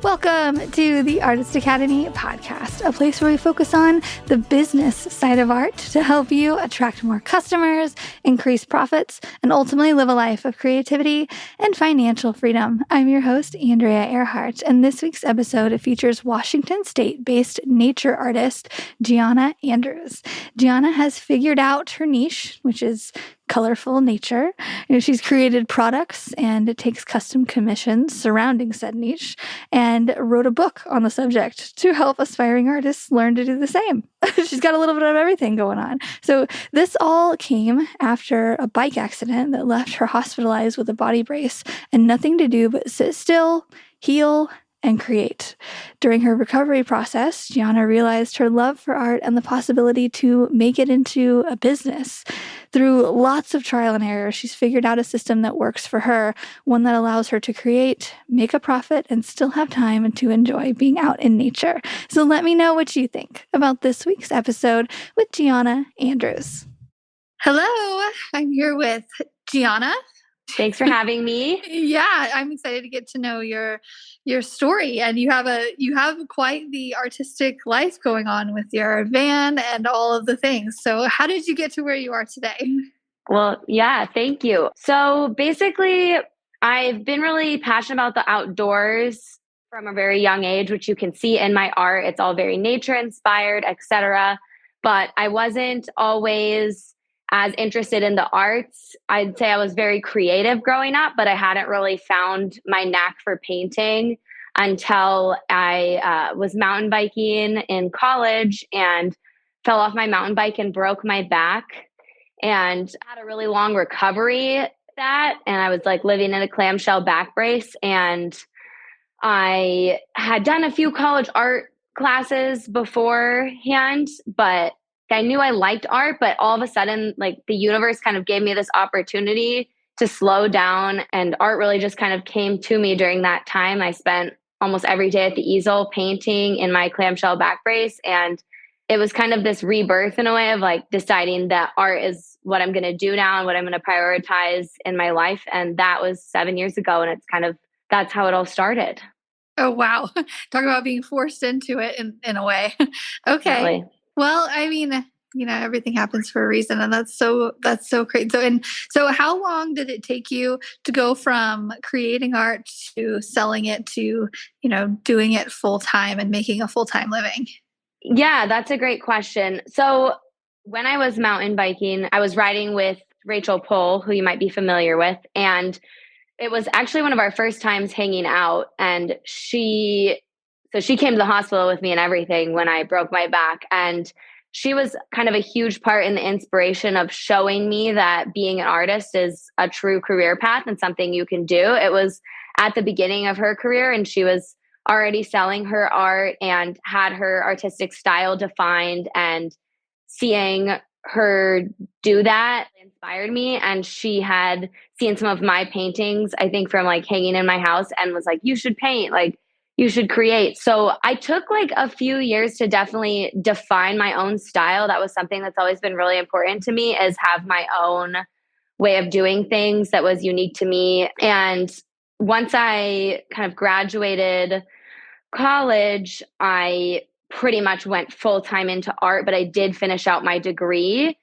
Welcome to the Artist Academy podcast, a place where we focus on the business side of art to help you attract more customers, increase profits, and ultimately live a life of creativity and financial freedom. I'm your host, Andrea Earhart, and this week's episode features Washington State-based nature artist Gianna Andrews. Gianna has figured out her niche, which is colorful nature. She's created products and takes custom commissions surrounding said niche and wrote a book on the subject to help aspiring artists learn to do the same. She's got a little bit of everything going on. So this all came after a bike accident that left her hospitalized with a body brace and nothing to do but sit still, heal, and create. During her recovery process, Gianna realized her love for art and the possibility to make it into a business. Through lots of trial and error, she's figured out a system that works for her, one that allows her to create, make a profit, and still have time to enjoy being out in nature. So let me know what you think about this week's episode with Gianna Andrews. Hello, I'm here with Gianna. Thanks for having me. Yeah, I'm excited to get to know your story, and you have quite the artistic life going on with your van and all of the things. So how did you get to where you are today? Well, yeah, thank you. So basically, I've been really passionate about the outdoors from a very young age, which you can see in my art. It's all very nature inspired, etc. But I wasn't always as interested in the arts. I'd say I was very creative growing up, but I hadn't really found my knack for painting until I was mountain biking in college and fell off my mountain bike and broke my back and had a really long recovery that. And I was like living in a clamshell back brace. And I had done a few college art classes beforehand, but I knew I liked art, but all of a sudden, like the universe kind of gave me this opportunity to slow down, and art really just kind of came to me during that time. I spent almost every day at the easel painting in my clamshell back brace, and it was kind of this rebirth in a way of like deciding that art is what I'm going to do now and what I'm going to prioritize in my life. And that was 7 years ago, and it's kind of, that's how it all started. Oh, wow. Talk about being forced into it in a way. Okay. Really. Well, I mean, everything happens for a reason, and that's so great. So how long did it take you to go from creating art to selling it to, doing it full time and making a full-time living? Yeah, that's a great question. So when I was mountain biking, I was riding with Rachel Pohl, who you might be familiar with, and it was actually one of our first times hanging out, and she came to the hospital with me and everything when I broke my back. And she was kind of a huge part in the inspiration of showing me that being an artist is a true career path and something you can do. It was at the beginning of her career, and she was already selling her art and had her artistic style defined, and seeing her do that inspired me. And she had seen some of my paintings, I think from like hanging in my house, and was like, you should paint, like you should create. So I took like a few years to definitely define my own style. That was something that's always been really important to me, is have my own way of doing things that was unique to me. And once I kind of graduated college, I pretty much went full time into art, but I did finish out my degree,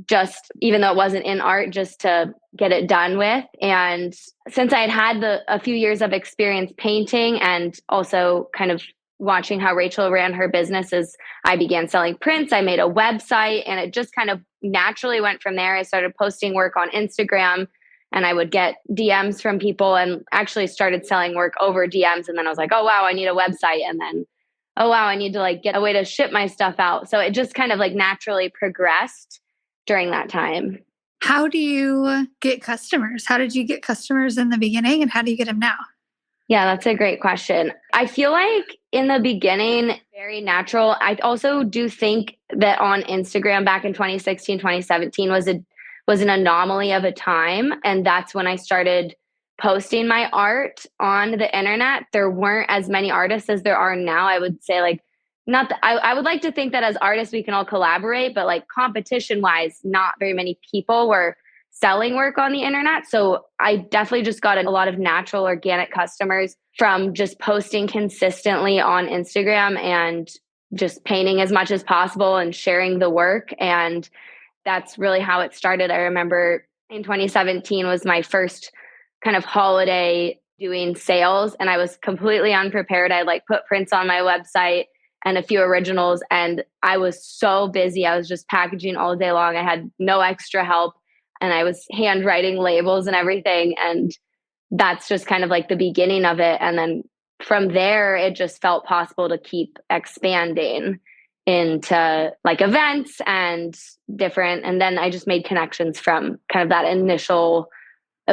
just even though it wasn't in art, just to get it done with. And since I had a few years of experience painting and also kind of watching how Rachel ran her businesses, I began selling prints. I made a website, and it just kind of naturally went from there. I started posting work on Instagram, and I would get DMs from people, and actually started selling work over DMs. And then I was like, oh, wow, I need a website. And then, oh, wow, I need to like get a way to ship my stuff out. So it just kind of like naturally progressed during that time. How do you get customers? How did you get customers in the beginning, and how do you get them now? Yeah, that's a great question. I feel like in the beginning, very natural. I also do think that on Instagram back in 2016, 2017 was an anomaly of a time. And that's when I started posting my art on the internet. There weren't as many artists as there are now. I would say like, not that I would like to think that as artists, we can all collaborate, but like competition wise, not very many people were selling work on the internet. So I definitely just got a lot of natural organic customers from just posting consistently on Instagram and just painting as much as possible and sharing the work. And that's really how it started. I remember in 2017 was my first kind of holiday doing sales, and I was completely unprepared. I like put prints on my website and a few originals, and I was so busy. I was just packaging all day long. I had no extra help, and I was handwriting labels and everything. And that's just kind of like the beginning of it. And then from there, it just felt possible to keep expanding into like events and different. And then I just made connections from kind of that initial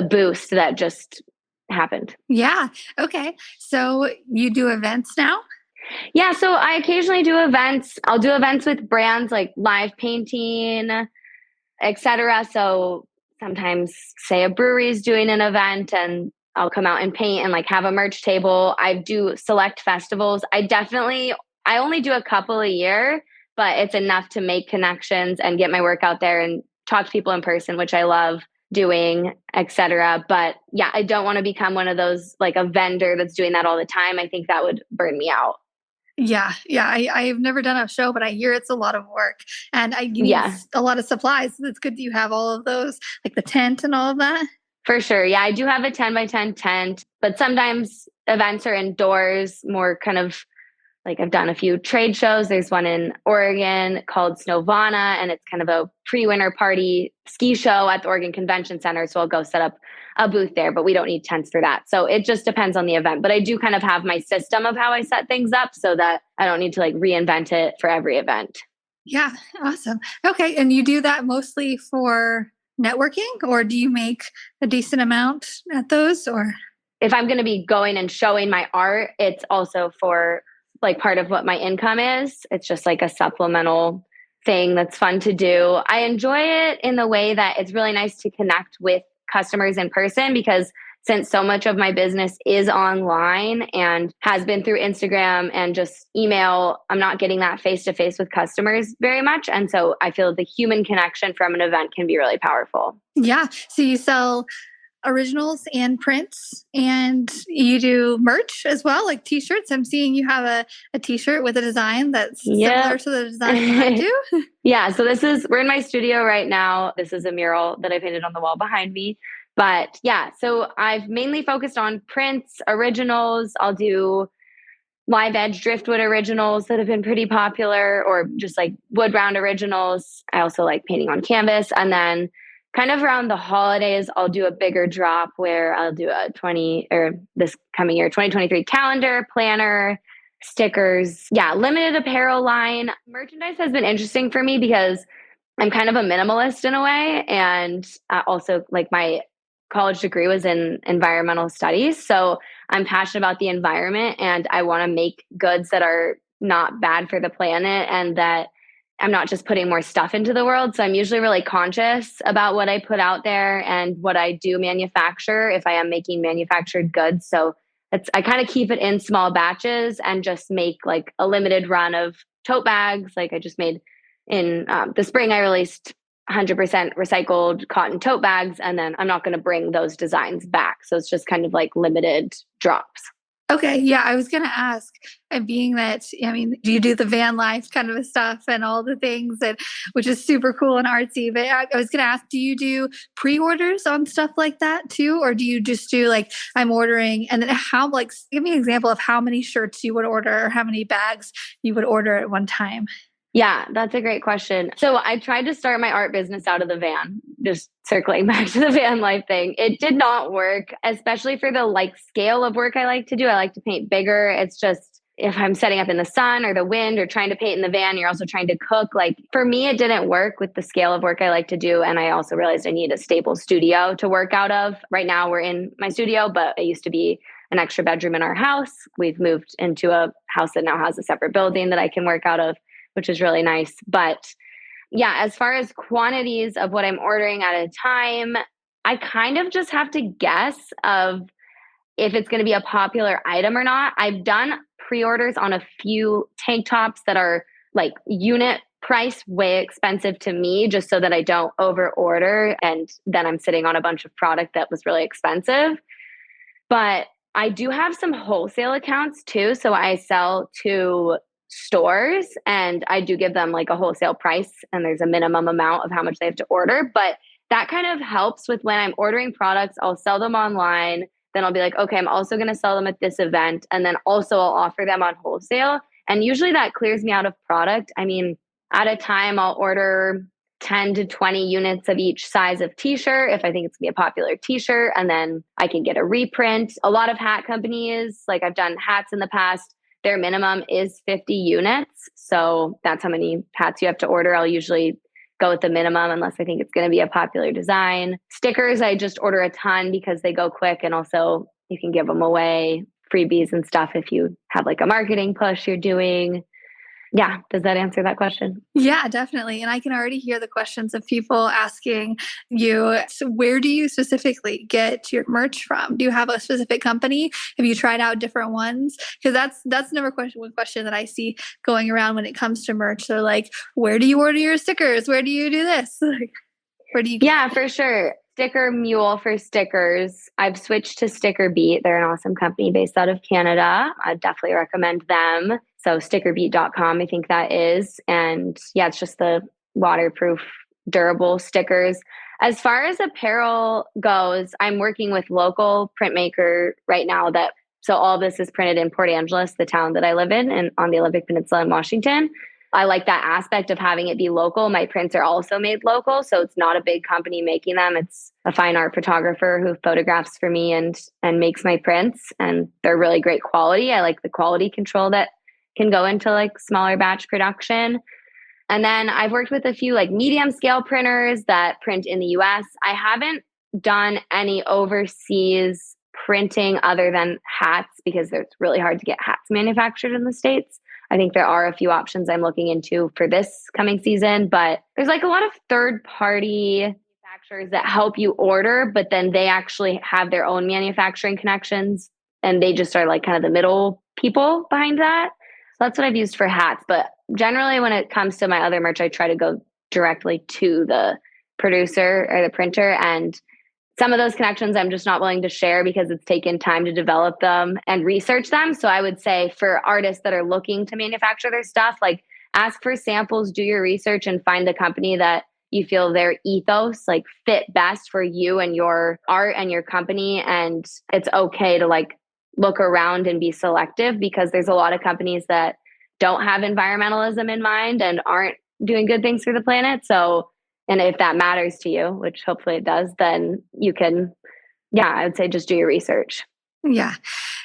boost that just happened. Yeah. Okay. So you do events now? Yeah. So I occasionally do events. I'll do events with brands like live painting, etc. So sometimes say a brewery is doing an event and I'll come out and paint and like have a merch table. I do select festivals. I only do a couple a year, but it's enough to make connections and get my work out there and talk to people in person, which I love doing, etc. But yeah, I don't want to become one of those like a vendor that's doing that all the time. I think that would burn me out. Yeah. Yeah. I've never done a show, but I hear it's a lot of work and you need Yeah. a lot of supplies. So it's good that you have all of those, like the tent and all of that. For sure. Yeah, I do have a 10 by 10 tent, but sometimes events are indoors, more kind of like I've done a few trade shows. There's one in Oregon called Snowvana, and it's kind of a pre-winter party ski show at the Oregon Convention Center. So I'll go set up a booth there, but we don't need tents for that. So it just depends on the event. But I do kind of have my system of how I set things up so that I don't need to like reinvent it for every event. Yeah. Awesome. Okay. And you do that mostly for networking, or do you make a decent amount at those, or? If I'm going to be going and showing my art, it's also for like part of what my income is. It's just like a supplemental thing that's fun to do. I enjoy it in the way that it's really nice to connect with customers in person, because since so much of my business is online and has been through Instagram and just email, I'm not getting that face to face with customers very much. And so I feel the human connection from an event can be really powerful. Yeah. So you sell originals and prints, and you do merch as well, like t-shirts. I'm seeing you have a t-shirt with a design that's similar to the design I do. Yeah. So we're in my studio right now. This is a mural that I painted on the wall behind me. But yeah, so I've mainly focused on prints, originals. I'll do live edge driftwood originals that have been pretty popular, or just like wood round originals. I also like painting on canvas. And then kind of around the holidays, I'll do a bigger drop where I'll do a this coming year, 2023 calendar, planner, stickers. Yeah, limited apparel line. Merchandise has been interesting for me because I'm kind of a minimalist in a way. And also like my college degree was in environmental studies. So I'm passionate about the environment, and I want to make goods that are not bad for the planet and that I'm not just putting more stuff into the world. So I'm usually really conscious about what I put out there and what I do manufacture if I am making manufactured goods. So I kind of keep it in small batches and just make like a limited run of tote bags. Like I just made in the spring, I released 100% recycled cotton tote bags, and then I'm not going to bring those designs back. So it's just kind of like limited drops. Okay. Yeah. I was going to ask, and being that, I mean, do you do the van life kind of stuff and all the things which is super cool and artsy, but I was going to ask, do you do pre-orders on stuff like that too? Or do you just do like, I'm ordering, and then give me an example of how many shirts you would order or how many bags you would order at one time? Yeah, that's a great question. So I tried to start my art business out of the van, just circling back to the van life thing. It did not work, especially for the like scale of work I like to do. I like to paint bigger. It's just if I'm setting up in the sun or the wind or trying to paint in the van, you're also trying to cook. Like for me, it didn't work with the scale of work I like to do. And I also realized I need a stable studio to work out of. Right now we're in my studio, but it used to be an extra bedroom in our house. We've moved into a house that now has a separate building that I can work out of, which is really nice. But yeah, as far as quantities of what I'm ordering at a time, I kind of just have to guess of if it's going to be a popular item or not. I've done pre-orders on a few tank tops that are like unit price way expensive to me just so that I don't over order and then I'm sitting on a bunch of product that was really expensive. But I do have some wholesale accounts too. So I sell to stores and I do give them like a wholesale price and there's a minimum amount of how much they have to order. But that kind of helps with when I'm ordering products, I'll sell them online. Then I'll be like, okay, I'm also going to sell them at this event. And then also I'll offer them on wholesale. And usually that clears me out of product. I mean, at a time, I'll order 10 to 20 units of each size of t-shirt if I think it's gonna be a popular t-shirt, and then I can get a reprint. A lot of hat companies, like I've done hats in the past, their minimum is 50 units. So that's how many hats you have to order. I'll usually go with the minimum unless I think it's going to be a popular design. Stickers, I just order a ton because they go quick and also you can give them away, freebies and stuff if you have like a marketing push you're doing. Yeah. Does that answer that question? Yeah, definitely. And I can already hear the questions of people asking you, so where do you specifically get your merch from? Do you have a specific company? Have you tried out different ones? Because that's never one question that I see going around when it comes to merch. They're like, where do you order your stickers? Where do you do this? Like, where do you Yeah, for sure. Sticker Mule for stickers. I've switched to Sticker Beat. They're an awesome company based out of Canada. I'd definitely recommend them. So stickerbeat.com, I think that is. And yeah, it's just the waterproof, durable stickers. As far as apparel goes, I'm working with local printmaker right now that so all this is printed in Port Angeles, the town that I live in and on the Olympic Peninsula in Washington. I like that aspect of having it be local. My prints are also made local, so it's not a big company making them. It's a fine art photographer who photographs for me and makes my prints, and they're really great quality. I like the quality control that can go into like smaller batch production. And then I've worked with a few like medium scale printers that print in the US. I haven't done any overseas printing other than hats because it's really hard to get hats manufactured in the States. I think there are a few options I'm looking into for this coming season, but there's like a lot of third party manufacturers that help you order, but then they actually have their own manufacturing connections and they just are like kind of the middle people behind that. So that's what I've used for hats. But generally, when it comes to my other merch, I try to go directly to the producer or the printer. And some of those connections I'm just not willing to share because it's taken time to develop them and research them. So I would say for artists that are looking to manufacture their stuff, like ask for samples, do your research and find the company that you feel their ethos like fit best for you and your art and your company. And it's okay to like look around and be selective because there's a lot of companies that don't have environmentalism in mind and aren't doing good things for the planet. So and if that matters to you, which hopefully it does, then you can, yeah, I would say just do your research. Yeah.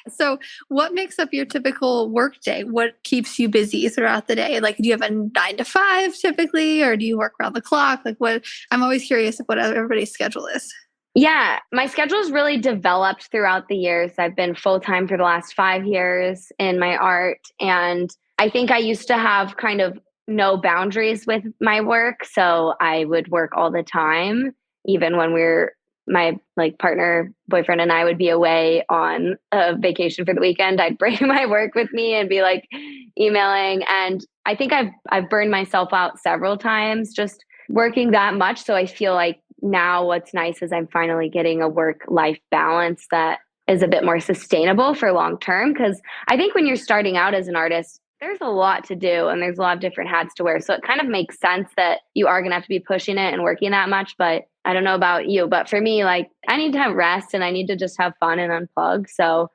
So what makes up your typical work day? What keeps you busy throughout the day? Like, do you have a 9 to 5 typically, or do you work around the clock? Like what, I'm always curious of what everybody's schedule is. Yeah, my schedule's really developed throughout the years. I've been full-time for the last 5 years in my art. And I think I used to have kind of no boundaries with my work. So I would work all the time, even when my like partner, boyfriend, and I would be away on a vacation for the weekend. I'd bring my work with me and be like emailing. And I think I've burned myself out several times just working that much. So I feel like now what's nice is I'm finally getting a work-life balance that is a bit more sustainable for long term. Because I think when you're starting out as an artist, there's a lot to do and there's a lot of different hats to wear. So it kind of makes sense that you are going to have to be pushing it and working that much. But I don't know about you, but for me, like I need to have rest and I need to just have fun and unplug. So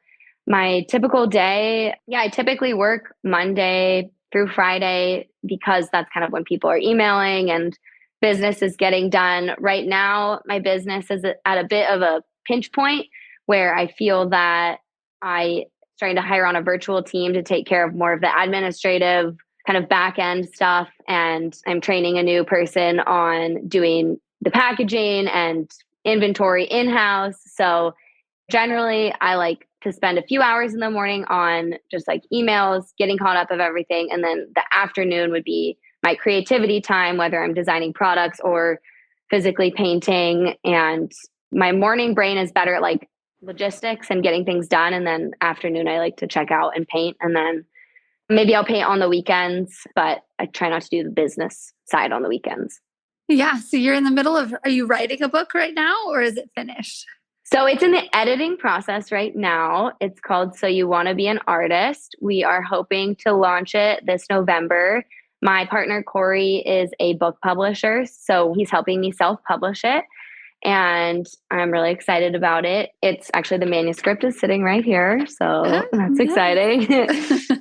my typical day, yeah, I typically work Monday through Friday because that's kind of when people are emailing and business is getting done. Right now, my business is at a bit of a pinch point where I feel that I starting to hire on a virtual team to take care of more of the administrative kind of back end stuff. And I'm training a new person on doing the packaging and inventory in-house. So generally I like to spend a few hours in the morning on just like emails, getting caught up of everything. And then the afternoon would be my creativity time, whether I'm designing products or physically painting. And my morning brain is better at like logistics and getting things done. And then afternoon, I like to check out and paint. And then Maybe I'll paint on the weekends, but I try not to do the business side on the weekends. Yeah. So you're in the middle of, are you writing a book right now or is it finished? So it's in the editing process right now. It's called So You Want to Be an Artist. We are hoping to launch it this November. My partner, Corey, is a book publisher, so he's helping me self-publish it. And I'm really excited about it. It's actually, the manuscript is sitting right here, so that's exciting.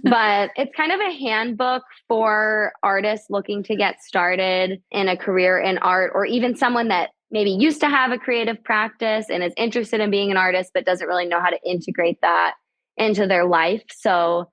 But it's kind of a handbook for artists looking to get started in a career in art, or even someone that maybe used to have a creative practice and is interested in being an artist but doesn't really know how to integrate that into their life. So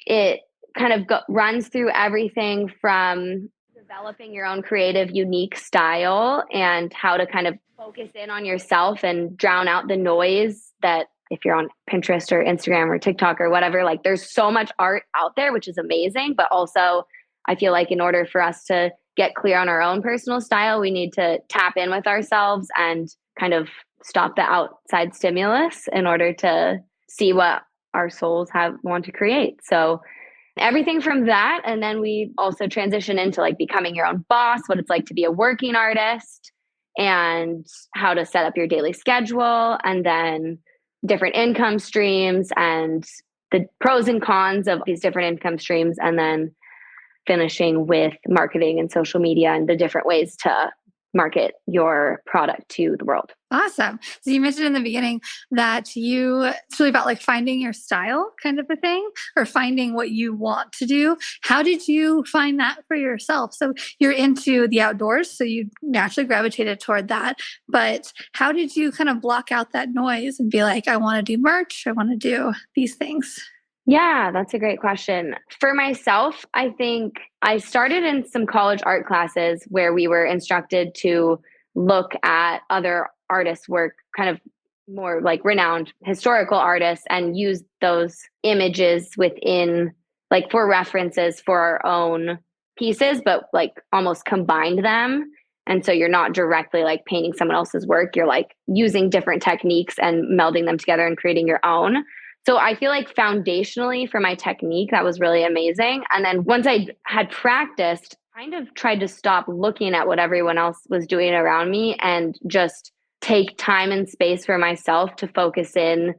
it kind of runs through everything from developing your own creative, unique style and how to kind of focus in on yourself and drown out the noise that, if you're on Pinterest or Instagram or TikTok or whatever, like there's so much art out there, which is amazing. But also, I feel like in order for us to get clear on our own personal style, we need to tap in with ourselves and kind of stop the outside stimulus in order to see what our souls want to create. So everything from that. And then we also transition into like becoming your own boss, what it's like to be a working artist, and how to set up your daily schedule, and then different income streams and the pros and cons of these different income streams, and then finishing with marketing and social media and the different ways to market your product to the world. Awesome. So you mentioned in the beginning that it's really about like finding your style kind of a thing, or finding what you want to do. How did you find that for yourself? So you're into the outdoors, so you naturally gravitated toward that. But how did you kind of block out that noise and be like, I want to do merch, I want to do these things? Yeah, that's a great question. For myself, I think I started in some college art classes where we were instructed to look at other artists' work, kind of more like renowned historical artists, and use those images within, like, for references for our own pieces, but like almost combined them. And so you're not directly like painting someone else's work, you're like using different techniques and melding them together and creating your own. So I feel like foundationally for my technique, that was really amazing. And then once I had practiced, kind of tried to stop looking at what everyone else was doing around me and just take time and space for myself to focus in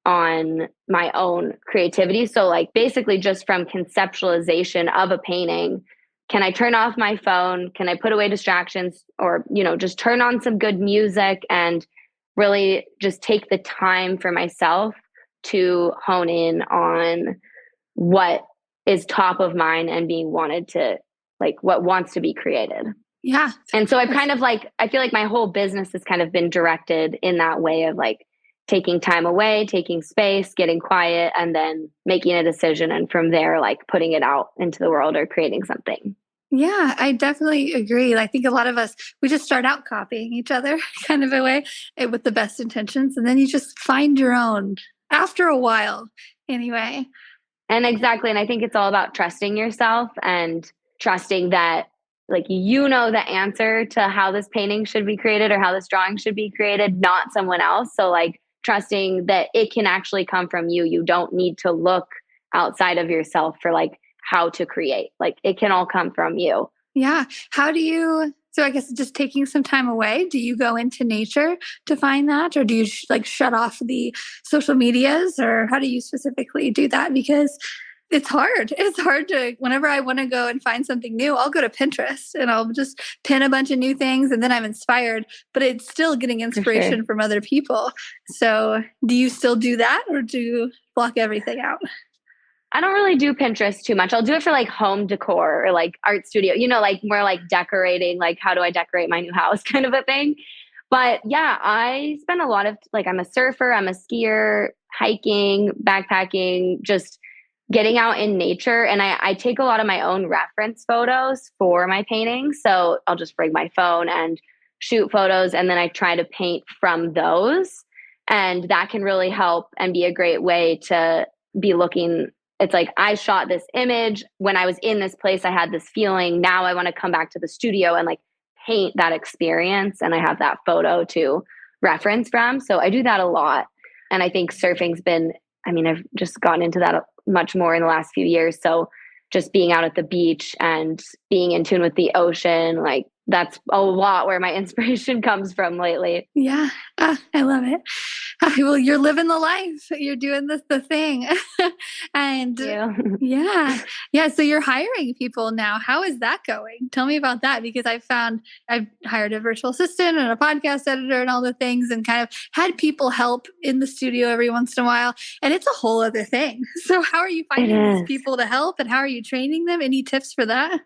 on my own creativity. So like basically just from conceptualization of a painting, can I turn off my phone? Can I put away distractions, or, just turn on some good music and really just take the time for myself to hone in on what is top of mind and being wanted to, like, what wants to be created. Yeah. And so I've kind of like, I feel like my whole business has kind of been directed in that way of like taking time away, taking space, getting quiet, and then making a decision. And from there, like putting it out into the world or creating something. Yeah, I definitely agree. I think a lot of us, we just start out copying each other kind of a way, with the best intentions. And then you just find your own after a while anyway. And exactly. And I think it's all about trusting yourself and trusting that, like, the answer to how this painting should be created or how this drawing should be created, not someone else. So like trusting that it can actually come from you. You don't need to look outside of yourself for like how to create. Like it can all come from you. Yeah. So I guess just taking some time away, do you go into nature to find that? Or do you like shut off the social medias, or how do you specifically do that? Because it's hard. It's hard to, whenever I want to go and find something new, I'll go to Pinterest and I'll just pin a bunch of new things and then I'm inspired, but it's still getting inspiration from other people. So do you still do that, or do you block everything out? I don't really do Pinterest too much. I'll do it for like home decor or like art studio, like more like decorating, like how do I decorate my new house kind of a thing. But yeah, I spend a lot of, like, I'm a surfer, I'm a skier, hiking, backpacking, just getting out in nature. And I take a lot of my own reference photos for my paintings. So I'll just bring my phone and shoot photos, and then I try to paint from those. And that can really help and be a great way to be looking. It's like, I shot this image when I was in this place, I had this feeling. Now I want to come back to the studio and like paint that experience. And I have that photo to reference from. So I do that a lot. And I think surfing's been, I've just gotten into that much more in the last few years. So just being out at the beach and being in tune with the ocean, like that's a lot where my inspiration comes from lately. Yeah. I love it. Well, you're living the life. You're doing the thing. And Thank you. yeah. Yeah. So you're hiring people now. How is that going? Tell me about that, because I've hired a virtual assistant and a podcast editor and all the things, and kind of had people help in the studio every once in a while. And it's a whole other thing. So how are you It finding these is. people to help, and how are you training them? Any tips for that?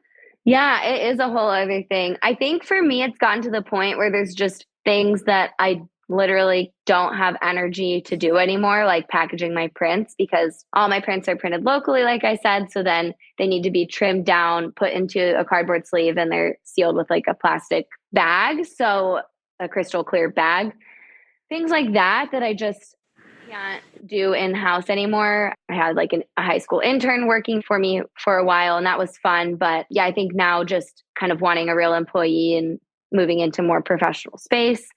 Yeah, it is a whole other thing. I think for me, it's gotten to the point where there's just things that I literally don't have energy to do anymore, like packaging my prints, because all my prints are printed locally, like I said. So then they need to be trimmed down, put into a cardboard sleeve, and they're sealed with like a plastic bag. So a crystal clear bag, things like that, that I just can't do in house anymore. I had like a high school intern working for me for a while, and that was fun. But yeah, I think now just kind of wanting a real employee and moving into more professional space.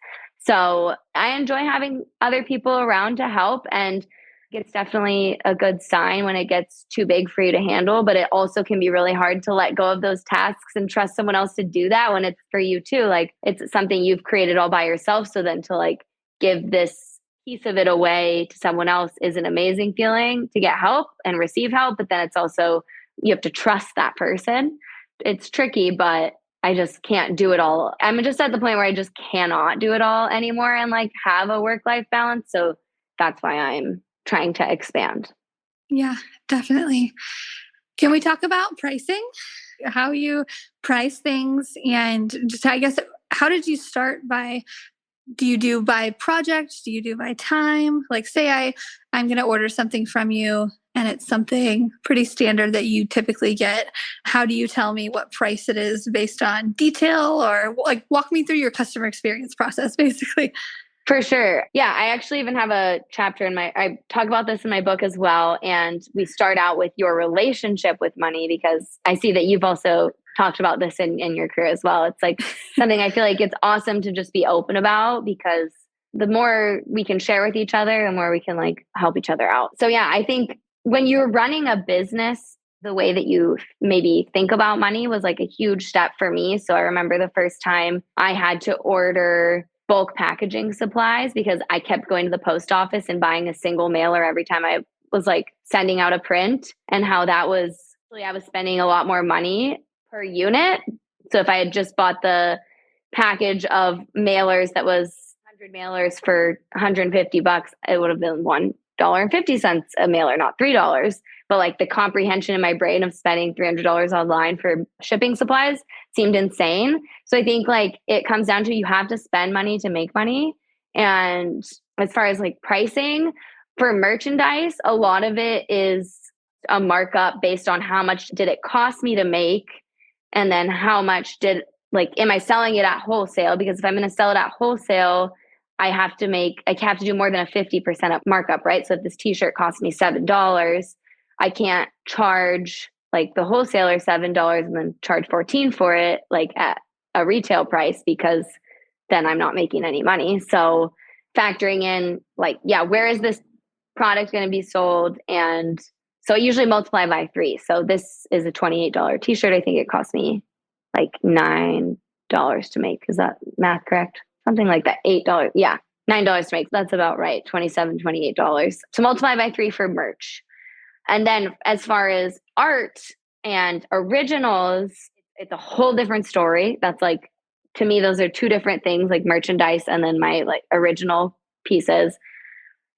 So I enjoy having other people around to help, and it's definitely a good sign when it gets too big for you to handle. But it also can be really hard to let go of those tasks and trust someone else to do that when it's for you too. Like it's something you've created all by yourself. So then to like give this piece of it away to someone else is an amazing feeling, to get help and receive help. But then it's also, you have to trust that person. It's tricky, but I just can't do it all. I'm just at the point where I just cannot do it all anymore and like have a work-life balance. So that's why I'm trying to expand. Yeah, definitely. Can we talk about pricing? How you price things, and just, I guess, how did you start? Do you do by project? Do you do by time? Like, say I'm going to order something from you and it's something pretty standard that you typically get. How do you tell me what price it is based on detail, or like walk me through your customer experience process, basically? For sure. Yeah, I actually even have a chapter I talk about this in my book as well. And we start out with your relationship with money, because I see that you've also talked about this in your career as well. It's like something I feel like it's awesome to just be open about, because the more we can share with each other, the more we can like help each other out. So yeah, I think when you're running a business, the way that you maybe think about money was like a huge step for me. So I remember the first time I had to order bulk packaging supplies, because I kept going to the post office and buying a single mailer every time I was like sending out a print, and how that was, I was spending a lot more money per unit. So if I had just bought the package of mailers that was 100 mailers for $150, it would have been $1.50 a mailer, not $3. But like the comprehension in my brain of spending $300 online for shipping supplies seemed insane. So I think like it comes down to, you have to spend money to make money. And as far as like pricing for merchandise, a lot of it is a markup based on how much did it cost me to make, and then how much did, like, am I selling it at wholesale? Because if I'm going to sell it at wholesale, I have to do more than a 50% markup, right? So if this t-shirt costs me $7, I can't charge like the wholesaler $7 and then charge 14 for it, like at a retail price, because then I'm not making any money. So factoring in like, yeah, where is this product going to be sold? And so I usually multiply by 3. So this is a $28 t-shirt. I think it cost me like $9 to make. Is that math correct? Something like that. $8. Yeah. $9 to make. That's about right. $27, $28. So multiply by 3 for merch. And then as far as art and originals, it's a whole different story. That's like, to me, those are two different things, like merchandise and then my like original pieces.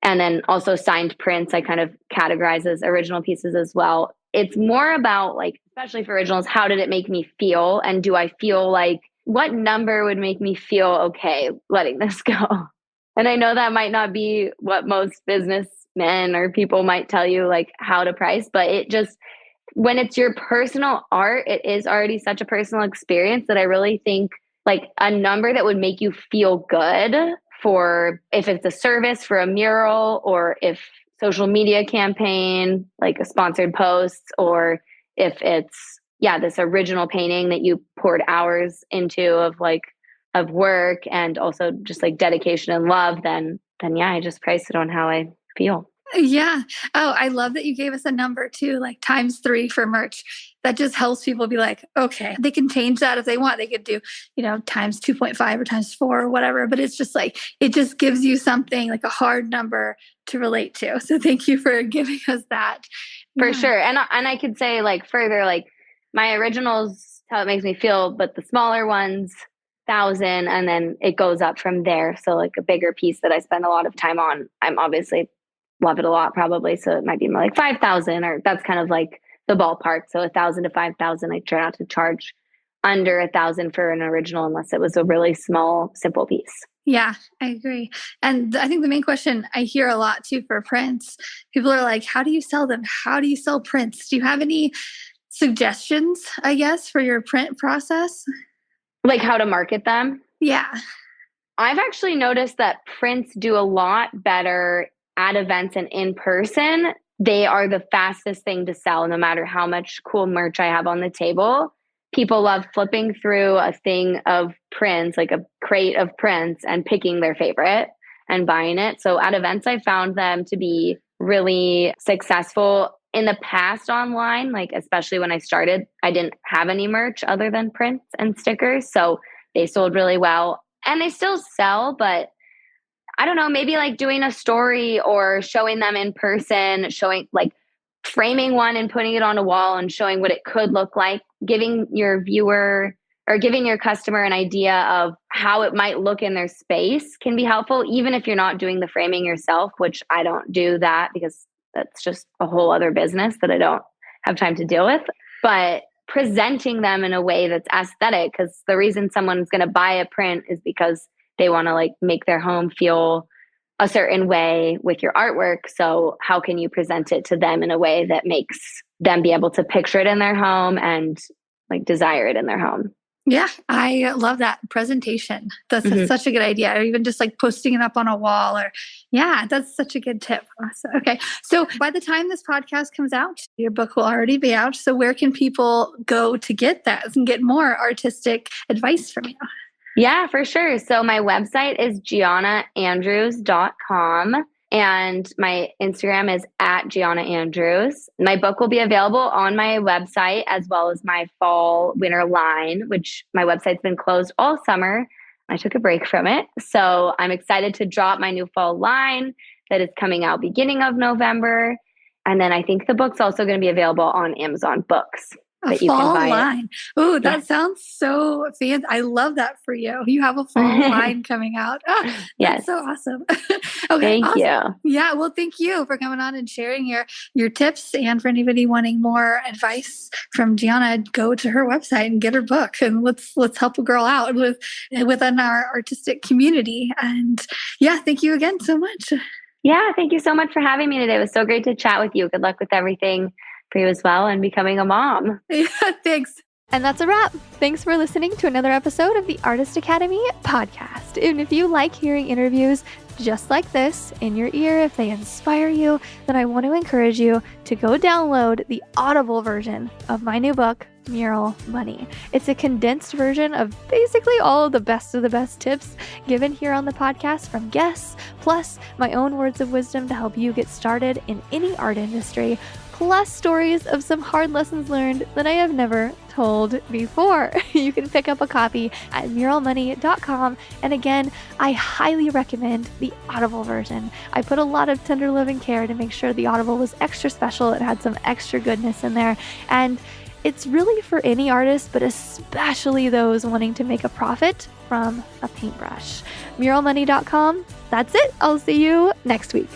And then also signed prints, I kind of categorize as original pieces as well. It's more about like, especially for originals, how did it make me feel? And do I feel like, what number would make me feel okay letting this go? And I know that might not be what most businessmen or people might tell you, like how to price, but it just, when it's your personal art, it is already such a personal experience that I really think like a number that would make you feel good, for if it's a service for a mural, or if social media campaign, like a sponsored post, or if it's, yeah, this original painting that you poured hours into of work, and also just like dedication and love, then yeah, I just price it on how I feel. Yeah. Oh, I love that you gave us a number too, like ×3 for merch. That just helps people be like, okay, they can change that if they want. They could do, ×2.5 or ×4 or whatever. But it's just like, it just gives you something like a hard number to relate to. So thank you for giving us that. For sure. And I could say like further, like my originals, how it makes me feel, but the smaller ones, 1,000, and then it goes up from there. So like a bigger piece that I spend a lot of time on, I'm obviously love it a lot probably. So it might be more like 5,000, or that's kind of like the ballpark. So 1,000 to 5,000. I try not to charge under 1,000 for an original unless it was a really small, simple piece. Yeah, I agree. And I think the main question I hear a lot too for prints, people are like, how do you sell them? How do you sell prints? Do you have any suggestions, I guess, for your print process? Like how to market them? Yeah. I've actually noticed that prints do a lot better at events and in person. They are the fastest thing to sell, no matter how much cool merch I have on the table. People love flipping through a thing of prints, like a crate of prints, and picking their favorite and buying it. So at events, I found them to be really successful. In the past online, like especially when I started, I didn't have any merch other than prints and stickers. So they sold really well, and they still sell, but I don't know, maybe like doing a story or showing them in person, showing like framing one and putting it on a wall and showing what it could look like, giving your viewer or giving your customer an idea of how it might look in their space can be helpful, even if you're not doing the framing yourself, which I don't do that because that's just a whole other business that I don't have time to deal with. But presenting them in a way that's aesthetic, because the reason someone's going to buy a print is because they want to like make their home feel a certain way with your artwork. So how can you present it to them in a way that makes them be able to picture it in their home and like desire it in their home? Yeah, I love that presentation. That's such a good idea. Or even just like posting it up on a wall, or yeah, that's such a good tip. Okay. So by the time this podcast comes out, your book will already be out. So where can people go to get that and get more artistic advice from you? Yeah, for sure. So my website is giannaandrews.com. And my Instagram is @GiannaAndrews. My book will be available on my website as well as my fall winter line, which my website's been closed all summer. I took a break from it. So I'm excited to drop my new fall line that is coming out beginning of November. And then I think the book's also going to be available on Amazon Books. A fall line. Oh, that sounds so fancy. I love that for you. You have a fall line coming out. Oh, that's so awesome. Okay, thank you. Yeah, well, thank you for coming on and sharing your tips. And for anybody wanting more advice from Gianna, go to her website and get her book, and let's help a girl out within our artistic community. And yeah, thank you again so much. Yeah, thank you so much for having me today. It was so great to chat with you. Good luck with everything for you as well and becoming a mom. Yeah, thanks. And that's a wrap. Thanks for listening to another episode of the Artist Academy podcast. And if you like hearing interviews just like this in your ear, if they inspire you, then I want to encourage you to go download the Audible version of my new book, Mural Money. It's a condensed version of basically all of the best tips given here on the podcast from guests, plus my own words of wisdom to help you get started in any art industry, plus stories of some hard lessons learned that I have never told before. You can pick up a copy at muralmoney.com. And again, I highly recommend the Audible version. I put a lot of tender love and care to make sure the Audible was extra special. It had some extra goodness in there. And it's really for any artist, but especially those wanting to make a profit from a paintbrush. Muralmoney.com. That's it. I'll see you next week.